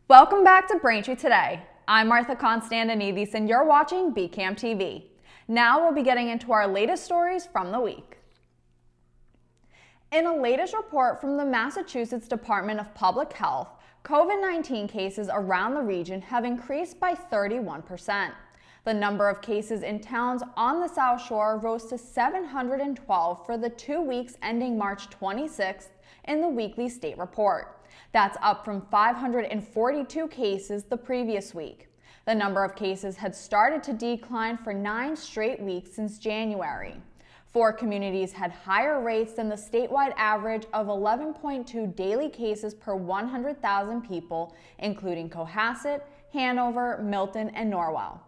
Welcome back to Braintree Today. I'm Martha Constantinidis and you're watching BCAM TV. Now we'll be getting into our latest stories from the week. In a latest report from the Massachusetts Department of Public Health, COVID-19 cases around the region have increased by 31%. The number of cases in towns on the South Shore rose to 712 for the 2 weeks ending March 26th in the weekly state report. That's up from 542 cases the previous week. The number of cases had started to decline for 9 straight weeks since January. 4 communities had higher rates than the statewide average of 11.2 daily cases per 100,000 people, including Cohasset, Hanover, Milton, and Norwell.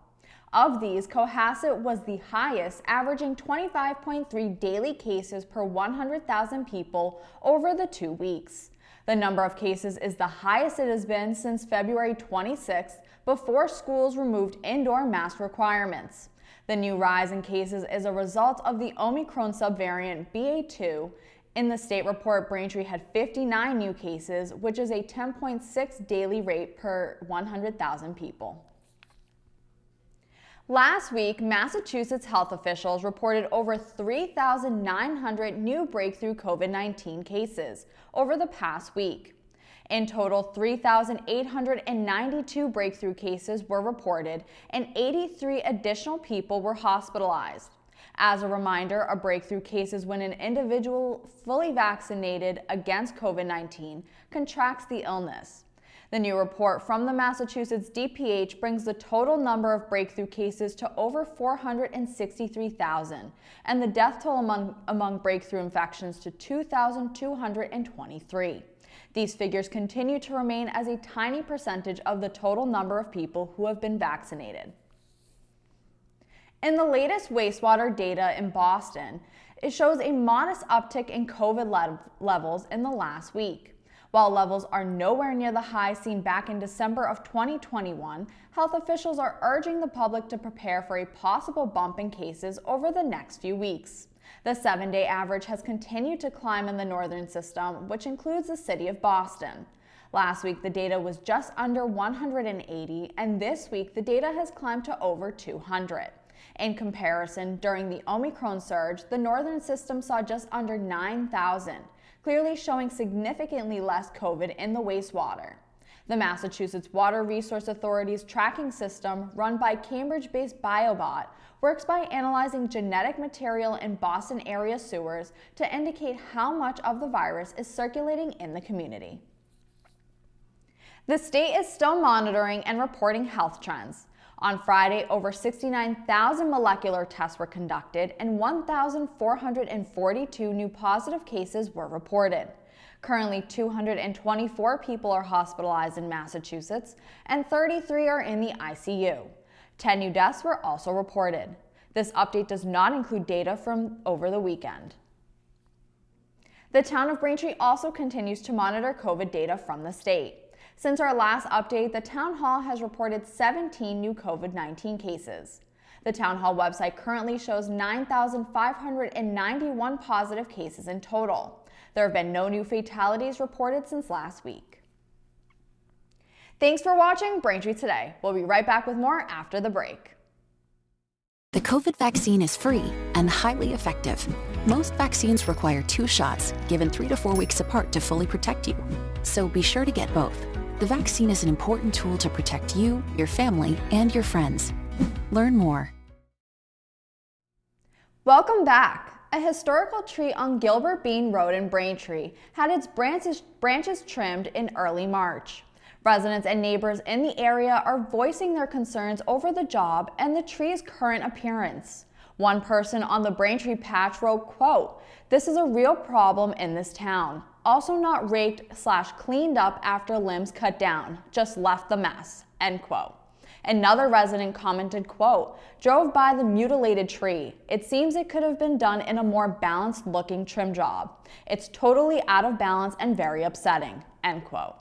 Of these, Cohasset was the highest, averaging 25.3 daily cases per 100,000 people over the 2 weeks. The number of cases is the highest it has been since February 26th, before schools removed indoor mask requirements. The new rise in cases is a result of the Omicron subvariant BA2. In the state report, Braintree had 59 new cases, which is a 10.6 daily rate per 100,000 people. Last week, Massachusetts health officials reported over 3,900 new breakthrough COVID-19 cases over the past week. In total, 3,892 breakthrough cases were reported and 83 additional people were hospitalized. As a reminder, a breakthrough case is when an individual fully vaccinated against COVID-19 contracts the illness. The new report from the Massachusetts DPH brings the total number of breakthrough cases to over 463,000 and the death toll among breakthrough infections to 2,223. These figures continue to remain as a tiny percentage of the total number of people who have been vaccinated. In the latest wastewater data in Boston, it shows a modest uptick in COVID levels in the last week. While levels are nowhere near the high seen back in December of 2021, health officials are urging the public to prepare for a possible bump in cases over the next few weeks. The 7-day average has continued to climb in the northern system, which includes the city of Boston. Last week, the data was just under 180, and this week, the data has climbed to over 200. In comparison, during the Omicron surge, the northern system saw just under 9,000. Clearly showing significantly less COVID in the wastewater. The Massachusetts Water Resource Authority's tracking system, run by Cambridge-based BioBot, works by analyzing genetic material in Boston area sewers to indicate how much of the virus is circulating in the community. The state is still monitoring and reporting health trends. On Friday, over 69,000 molecular tests were conducted and 1,442 new positive cases were reported. Currently, 224 people are hospitalized in Massachusetts and 33 are in the ICU. 10 new deaths were also reported. This update does not include data from over the weekend. The town of Braintree also continues to monitor COVID data from the state. Since our last update, the Town Hall has reported 17 new COVID-19 cases. The Town Hall website currently shows 9,591 positive cases in total. There have been no new fatalities reported since last week. Thanks for watching Braintree Today. We'll be right back with more after the break. The COVID vaccine is free and highly effective. Most vaccines require 2 shots, given 3 to 4 weeks apart to fully protect you. So be sure to get both. The vaccine is an important tool to protect you, your family, and your friends. Learn more. Welcome back. A historical tree on Gilbert Bean Road in Braintree had its branches trimmed in early March. Residents and neighbors in the area are voicing their concerns over the job and the tree's current appearance. One person on the Braintree patch wrote, quote, "This is a real problem in this town. Also not raked/cleaned up after limbs cut down, just left the mess," end quote. Another resident commented, quote, "Drove by the mutilated tree. It seems it could have been done in a more balanced looking trim job. It's totally out of balance and very upsetting," end quote.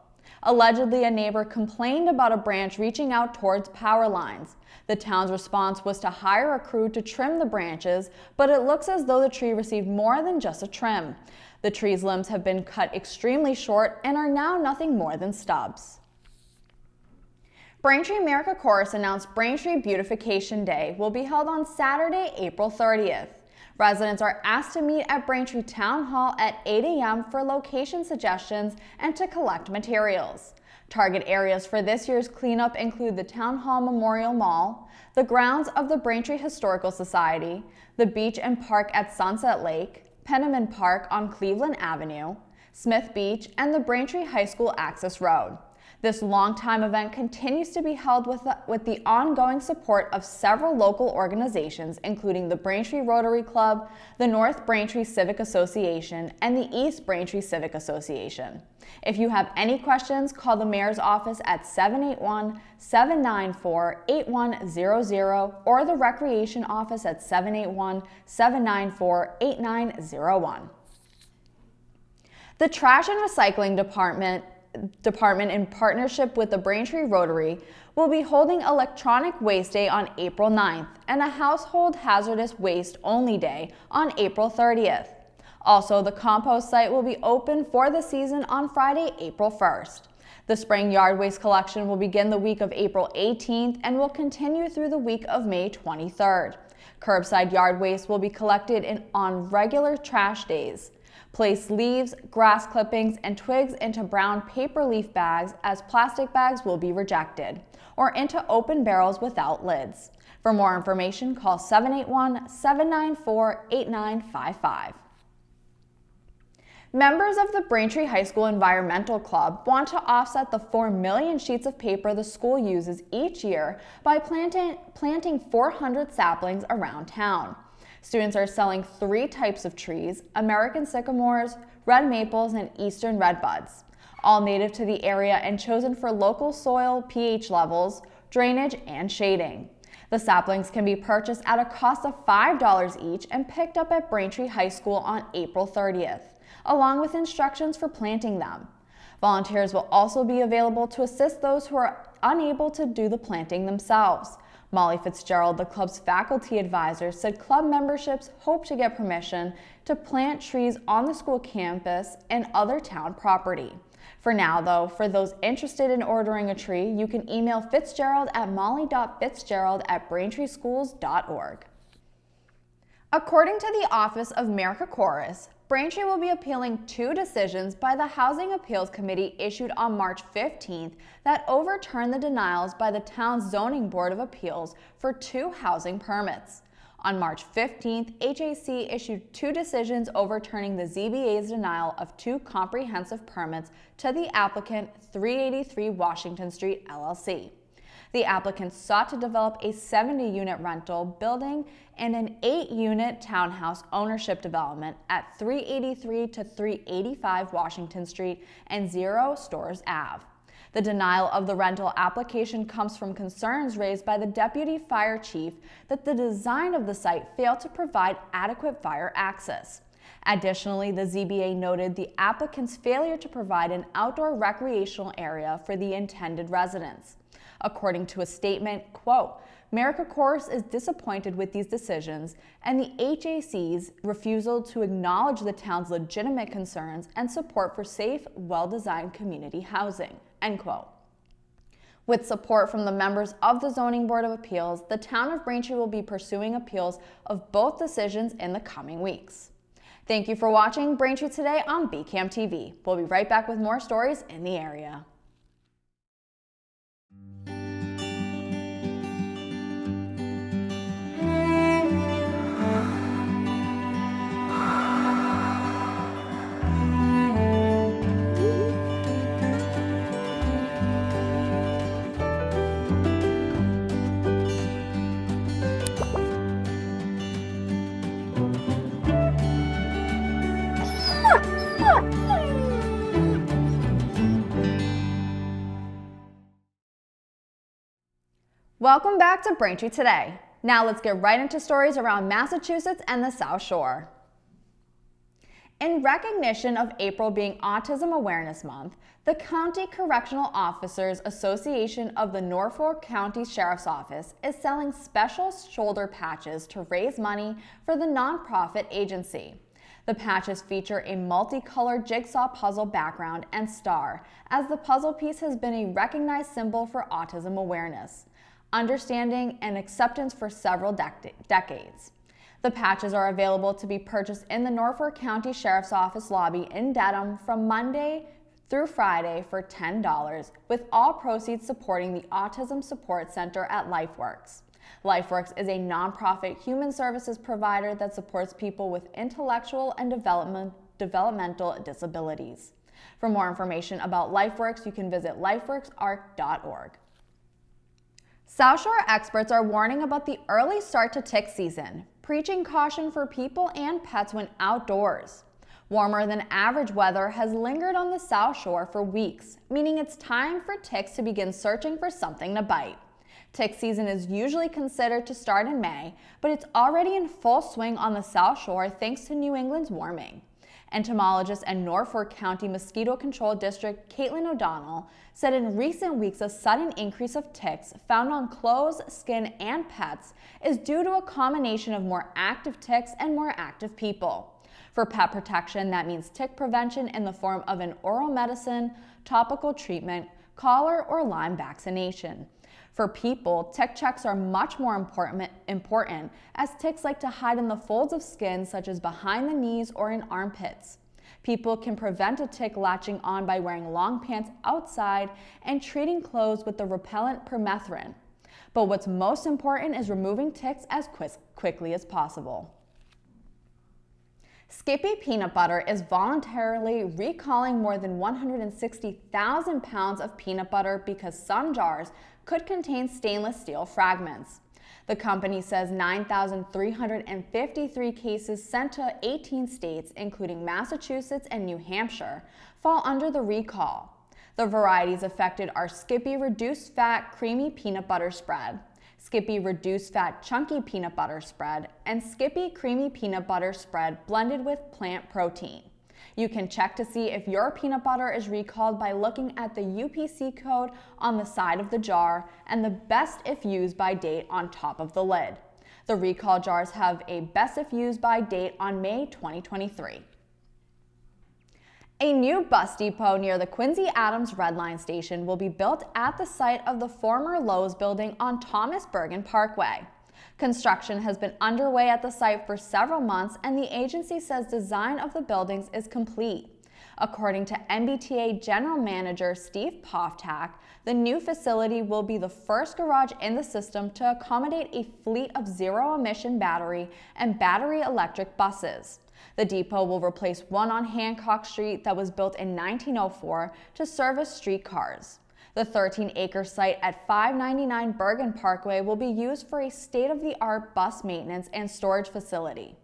Allegedly, a neighbor complained about a branch reaching out towards power lines. The town's response was to hire a crew to trim the branches, but it looks as though the tree received more than just a trim. The tree's limbs have been cut extremely short and are now nothing more than stubs. Braintree AmeriCorps announced Braintree Beautification Day will be held on Saturday, April 30th. Residents are asked to meet at Braintree Town Hall at 8 a.m. for location suggestions and to collect materials. Target areas for this year's cleanup include the Town Hall Memorial Mall, the grounds of the Braintree Historical Society, the beach and park at Sunset Lake, Penniman Park on Cleveland Avenue, Smith Beach, and the Braintree High School Access Road. This long-time event continues to be held with the ongoing support of several local organizations, including the Braintree Rotary Club, the North Braintree Civic Association, and the East Braintree Civic Association. If you have any questions, call the Mayor's office at 781-794-8100 or the Recreation office at 781-794-8901. The Trash and Recycling Department, in partnership with the Braintree Rotary, will be holding Electronic Waste Day on April 9th and a Household Hazardous Waste Only Day on April 30th. Also, the compost site will be open for the season on Friday, April 1st. The spring yard waste collection will begin the week of April 18th and will continue through the week of May 23rd. Curbside yard waste will be collected on regular trash days. Place leaves, grass clippings, and twigs into brown paper leaf bags, as plastic bags will be rejected, or into open barrels without lids. For more information, call 781-794-8955. Members of the Braintree High School Environmental Club want to offset the 4 million sheets of paper the school uses each year by planting 400 saplings around town. Students are selling 3 types of trees: American sycamores, red maples, and eastern redbuds, all native to the area and chosen for local soil pH levels, drainage, and shading. The saplings can be purchased at a cost of $5 each and picked up at Braintree High School on April 30th, along with instructions for planting them. Volunteers will also be available to assist those who are unable to do the planting themselves. Molly Fitzgerald, the club's faculty advisor, said club memberships hope to get permission to plant trees on the school campus and other town property. For now, though, for those interested in ordering a tree, you can email Fitzgerald at molly.fitzgerald@braintreeschools.org. According to the Office of AmeriCorps, Braintree will be appealing 2 decisions by the Housing Appeals Committee issued on March 15th that overturned the denials by the town's Zoning Board of Appeals for 2 housing permits. On March 15th, HAC issued 2 decisions overturning the ZBA's denial of 2 comprehensive permits to the applicant 383 Washington Street, LLC. The applicant sought to develop a 70-unit rental building and an 8-unit townhouse ownership development at 383 to 385 Washington Street and 0 Stores Ave. The denial of the rental application comes from concerns raised by the deputy fire chief that the design of the site failed to provide adequate fire access. Additionally, the ZBA noted the applicant's failure to provide an outdoor recreational area for the intended residents. According to a statement, quote, AmeriCorps is disappointed with these decisions and the HAC's refusal to acknowledge the town's legitimate concerns and support for safe, well-designed community housing, end quote. With support from the members of the Zoning Board of Appeals, the town of Braintree will be pursuing appeals of both decisions in the coming weeks. Thank you for watching Braintree Today on BCAM TV. We'll be right back with more stories in the area. Welcome back to Braintree Today. Now let's get right into stories around Massachusetts and the South Shore. In recognition of April being Autism Awareness Month, the County Correctional Officers Association of the Norfolk County Sheriff's Office is selling special shoulder patches to raise money for the nonprofit agency. The patches feature a multicolored jigsaw puzzle background and star, as the puzzle piece has been a recognized symbol for autism awareness, understanding, and acceptance for several decades. The patches are available to be purchased in the Norfolk County Sheriff's Office lobby in Dedham from Monday through Friday for $10, with all proceeds supporting the Autism Support Center at LifeWorks. LifeWorks is a nonprofit human services provider that supports people with intellectual and developmental disabilities. For more information about LifeWorks, you can visit lifeworksarc.org. South Shore experts are warning about the early start to tick season, preaching caution for people and pets when outdoors. Warmer than average weather has lingered on the South Shore for weeks, meaning it's time for ticks to begin searching for something to bite. Tick season is usually considered to start in May, but it's already in full swing on the South Shore thanks to New England's warming. Entomologist and Norfolk County Mosquito Control District Caitlin O'Donnell said in recent weeks a sudden increase of ticks found on clothes, skin, and pets is due to a combination of more active ticks and more active people. For pet protection, that means tick prevention in the form of an oral medicine, topical treatment, collar, or Lyme vaccination. For people, tick checks are much more important as ticks like to hide in the folds of skin such as behind the knees or in armpits. People can prevent a tick latching on by wearing long pants outside and treating clothes with the repellent permethrin. But what's most important is removing ticks as quickly as possible. Skippy Peanut Butter is voluntarily recalling more than 160,000 pounds of peanut butter because some jars could contain stainless steel fragments. The company says 9,353 cases sent to 18 states, including Massachusetts and New Hampshire, fall under the recall. The varieties affected are Skippy Reduced Fat Creamy Peanut Butter Spread, Skippy Reduced Fat Chunky Peanut Butter Spread, and Skippy Creamy Peanut Butter Spread blended with plant protein. You can check to see if your peanut butter is recalled by looking at the UPC code on the side of the jar and the best if used by date on top of the lid. The recall jars have a best if used by date on May 2023. A new bus depot near the Quincy Adams Red Line station will be built at the site of the former Lowe's building on Thomas Bergen Parkway. Construction has been underway at the site for several months, and the agency says design of the buildings is complete. According to MBTA General Manager Steve Poftak, the new facility will be the first garage in the system to accommodate a fleet of zero-emission battery and battery electric buses. The depot will replace one on Hancock Street that was built in 1904 to service streetcars. The 13-acre site at 599 Bergen Parkway will be used for a state-of-the-art bus maintenance and storage facility.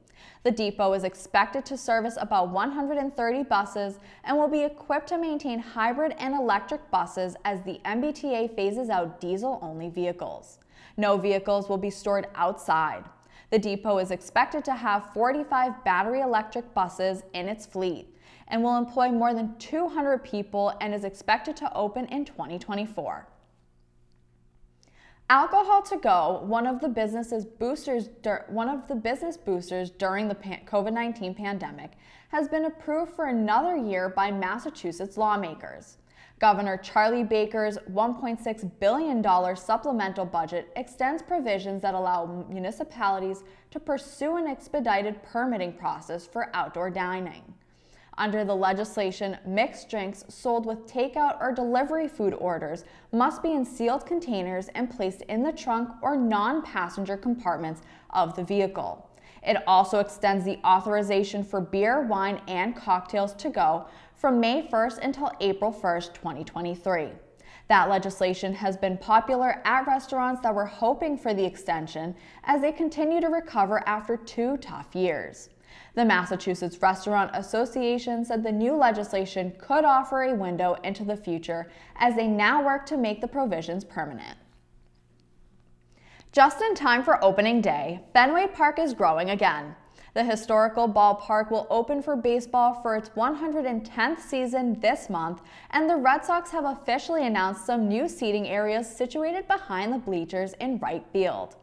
The depot is expected to service about 130 buses and will be equipped to maintain hybrid and electric buses as the MBTA phases out diesel-only vehicles. No vehicles will be stored outside. The depot is expected to have 45 battery electric buses in its fleet and will employ more than 200 people and is expected to open in 2024. Alcohol to go, one of the business boosters during the COVID-19 pandemic, has been approved for another year by Massachusetts lawmakers. Governor Charlie Baker's $1.6 billion supplemental budget extends provisions that allow municipalities to pursue an expedited permitting process for outdoor dining. Under the legislation, mixed drinks sold with takeout or delivery food orders must be in sealed containers and placed in the trunk or non-passenger compartments of the vehicle. It also extends the authorization for beer, wine, and cocktails to go from May 1st until April 1st, 2023. That legislation has been popular at restaurants that were hoping for the extension as they continue to recover after 2 tough years. The Massachusetts Restaurant Association said the new legislation could offer a window into the future as they now work to make the provisions permanent. Just in time for opening day, Fenway Park is growing again. The historical ballpark will open for baseball for its 110th season this month, and the Red Sox have officially announced some new seating areas situated behind the bleachers in right field.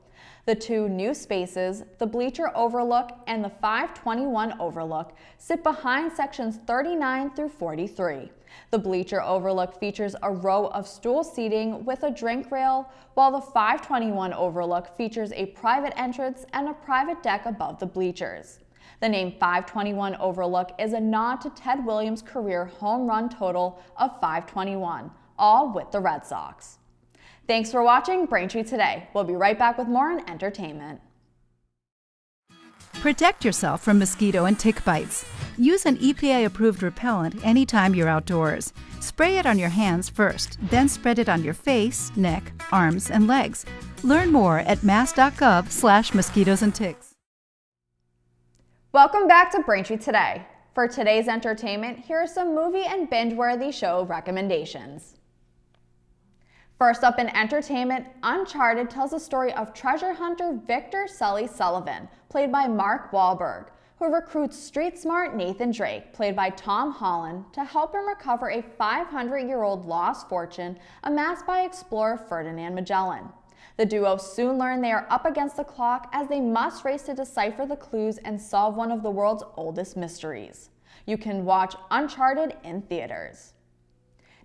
The two new spaces, the bleacher overlook and the 521 overlook, sit behind sections 39 through 43. The bleacher overlook features a row of stool seating with a drink rail, while the 521 overlook features a private entrance and a private deck above the bleachers. The name 521 Overlook is a nod to Ted Williams' career home run total of 521, all with the Red Sox. Thanks for watching Braintree Today. We'll be right back with more on entertainment. Protect yourself from mosquito and tick bites. Use an EPA-approved repellent anytime you're outdoors. Spray it on your hands first, then spread it on your face, neck, arms, and legs. Learn more at mass.gov/mosquitoes and ticks. Welcome back to Braintree Today. For today's entertainment, here are some movie and binge-worthy show recommendations. First up in entertainment, Uncharted tells the story of treasure hunter Victor Sully Sullivan, played by Mark Wahlberg, who recruits street-smart Nathan Drake, played by Tom Holland, to help him recover a 500-year-old lost fortune amassed by explorer Ferdinand Magellan. The duo soon learn they are up against the clock as they must race to decipher the clues and solve one of the world's oldest mysteries. You can watch Uncharted in theaters.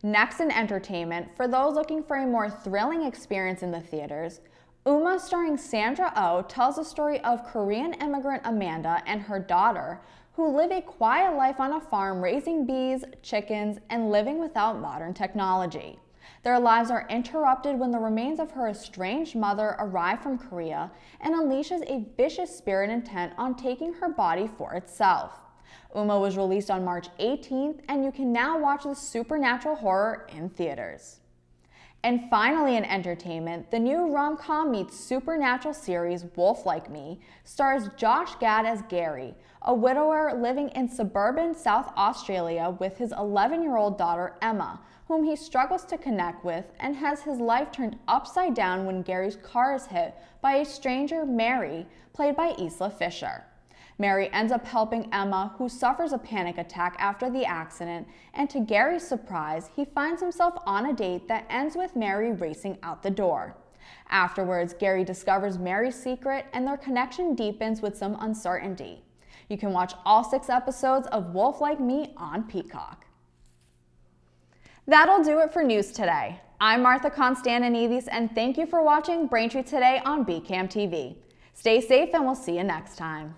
Next in entertainment, for those looking for a more thrilling experience in the theaters, Uma starring Sandra Oh tells the story of Korean immigrant Amanda and her daughter who live a quiet life on a farm raising bees, chickens, and living without modern technology. Their lives are interrupted when the remains of her estranged mother arrive from Korea and unleashes a vicious spirit intent on taking her body for itself. Uma was released on March 18th, and you can now watch the supernatural horror in theaters. And finally in entertainment, the new rom-com meets supernatural series Wolf Like Me stars Josh Gad as Gary, a widower living in suburban South Australia with his 11-year-old daughter Emma, whom he struggles to connect with and has his life turned upside down when Gary's car is hit by a stranger, Mary, played by Isla Fisher. Mary ends up helping Emma, who suffers a panic attack after the accident, and to Gary's surprise, he finds himself on a date that ends with Mary racing out the door. Afterwards, Gary discovers Mary's secret and their connection deepens with some uncertainty. You can watch all 6 episodes of Wolf Like Me on Peacock. That'll do it for news today. I'm Martha Constantinidis, and thank you for watching Braintree Today on BCAM TV. Stay safe and we'll see you next time.